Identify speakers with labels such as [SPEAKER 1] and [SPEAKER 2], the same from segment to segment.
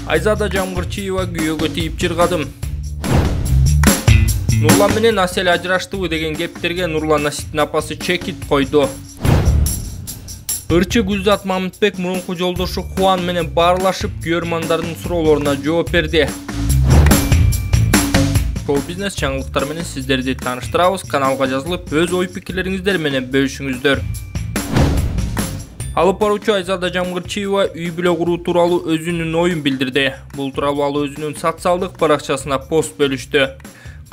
[SPEAKER 1] Айзада Жамгырчиева күйөөгө тийип жыргадым. Нурлан менен Асел ажыраштыбы деген кептерге Нурлан Насиптин апасы чекит койду. Ырчы Гүлзат Мамытбек мурунку жолдошу Хуан менен баарлашып, күйөрмандардын суроолоруна жооп берди. Шоу-бизнес жаңылыктар менен сиздерди тааныштырабыз. Каналга жазылып, өз ой-пикирлериңиздер менен бөлүшүңүздөр. Алып баруучу Айзада Жамгырчиева үй бүлө куруу тууралуу өзүнүн оюн билдирди. Бул тууралуу ал өзүнүн социалдык баракчасына пост бөлүштү.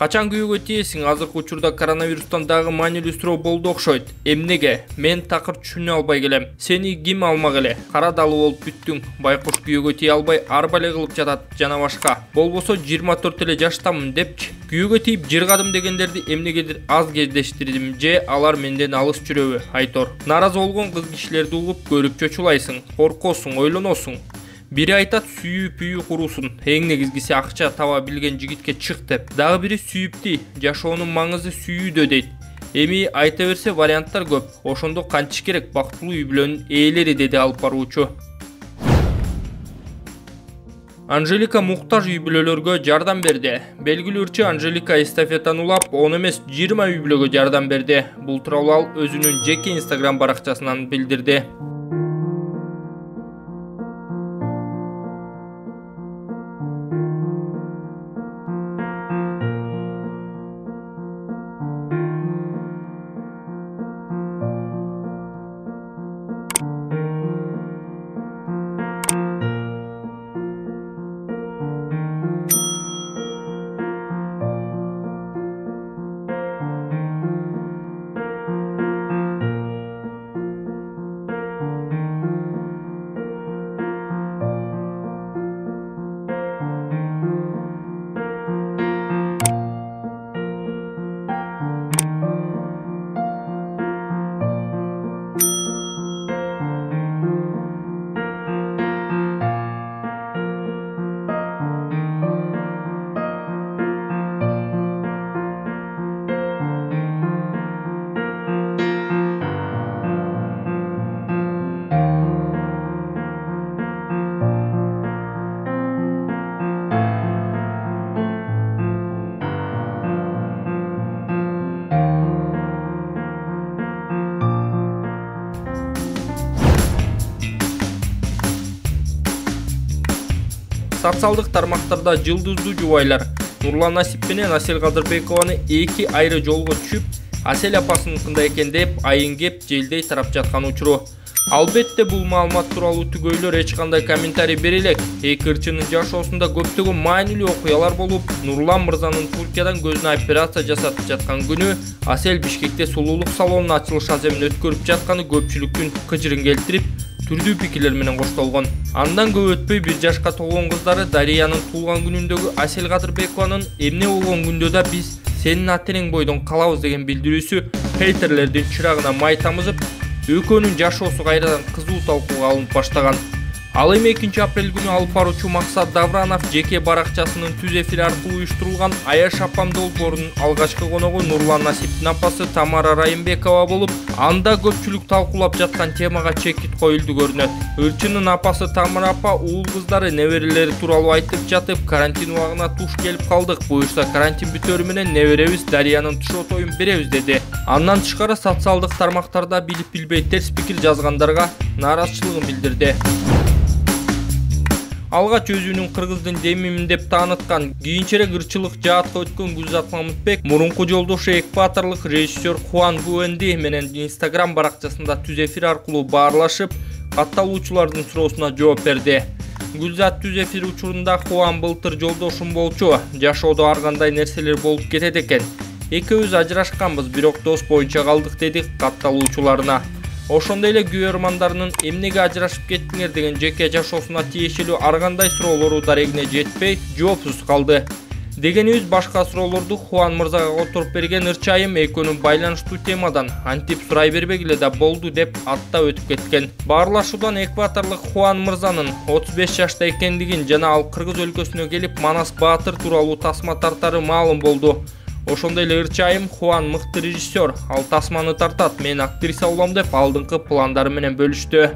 [SPEAKER 1] Качан күйөөгө тиесиң? Азыркы учурда коронавирустан дагы маанилүү суроо болду окшойт. Эмнеге? Мен такыр түшүнө албай келем. Сени ким алмак эле? Кара далы болуп бүттүң. Байкуш күйөөгө тие албай арба эле кылып жатат жана башка. Болбосо 24 эле жаштамын депчи. Күйөөгө тийип жыргадым дегендерди эмнегедир аз кездештирдим же алар менден алыс жүрөбү? Айтор. Нааразы болгон кыз кишилерди угуп көрүп чочулайсың, коркосуң, ойлоносуң. Бири айтат сүйүп үйү курусун, эң негизгиси акча таба билген жигитке чык деп. Дагы бири сүйүптү, жашоонун маңызы сүйүүдө дейт. Эми айта берсе варианттар көп. Ошондо кантиш керек бактылуу үй бүлөнүн ээлери, деди алып баруучу. Анжелика муктаж үй бүлөлөргө жардам берди. Белгилүү ырчы Анжелика эстафетаны улап, 10 эмес 20 үй бүлөгө жардам берди. Бул тууралуу ал өзүнүн жеке Instagram баракчасынан билдирди. Социалдык тармактарда жылдыздуу жубайлар Нурлан Насип менен Асел Кадырбекованы эки айры жолго түшүп, Асел апасыныкында экен деп айын кеп желдей тарап жаткан учуру. Албетте бул маалымат тууралуу түгөйлөр эч кандай комментарий бере элек. Эки ырчынын жашоосунда көптөгөн маанилүү окуялар болуп, Нурлан мырзанын Туркиядан көзүнө операция жасатып жаткан күнү Асел Бишкекте сулуулук салонунун ачылыш аземин өткөрүп жатканы көпчүлүктүн кыжырын келтирип, түрдүү пикирлер менен коштолгон. Андан көп өтпөй 1 жашка толгон кыздары Дариянын туулган күнүндөгү Асел Кадырбекованын эмне болгон күндө да биз сенин ата-энең бойдон калабыз деген билдирүүсү хейтерлердин чырагына май тамызып, экөөнүн жашоосу кайрадан кызуу талкууга алынып баштаган. Ал эми 2 апрель күнү алып баруучу Максат Давранов жеке баракчасынын түз эфир аркылуу уюштурулган Аяш апам долбоорунун алгачкы коногу Нурлан Насиптин апасы Тамара Райымбекова болуп, анда көпчүлүк талкуулап жаткан темага чекит коюлду көрүнөт. Ырчынын апасы Тамара апа уул кыздары, неберелери тууралуу айтып жатып, карантин убагына туш келип калдык. Буюрса карантин бүтөрү менен неберебиз Дариянын түшө тоюн беребиз, деди. Андан тышкары социалдык тармактарда билип билбей терс пикир жазгандарга нааразычылыгын билдирди. Алгач өзүнүн кыргыздын демимин деп тааныткан, кийинчерээк ырчылык жаатка өткөн Гүлзат Мамытбек мурунку жолдошу экваторлук режиссер Хуан Буэнди менен Instagram баракчасында түз эфир аркылуу баарлашып, катталуучулардын суроосуна жооп берди. Гүлзат түз эфир учурунда Хуан былтыр жолдошум болчу, жашоодо ар кандай нерселер болуп кетет экен. Экөөбүз ажырашканбыз, бирок дос боюнча калдык, деди катталуучуларына. Ошондой эле күйөрмандарынын эмнеге ажырашып кеттиңер деген жеке жашоосуна тиешелүү ар кандай суроолору дарегине жетпей, жоопсуз калды. Дегенибиз башка суроолорду Хуан мырзага которуп берген ырчы айым экөөнүн байланыштуу темадан антип сурай бербегиле да болду деп аттап өтүп кеткен. Баарлашуудан экваторлук Хуан мырзанын 35 жашта экендигин жана ал Кыргыз өлкөсүнө келип Манас Баатыр тууралуу тасма тартары маалым болду. Ошондой эле ырчы айым Хуан мыкты режиссер, ал тасманы тартат, мен актриса болом деп алдыңкы пландары менен бөлүштү.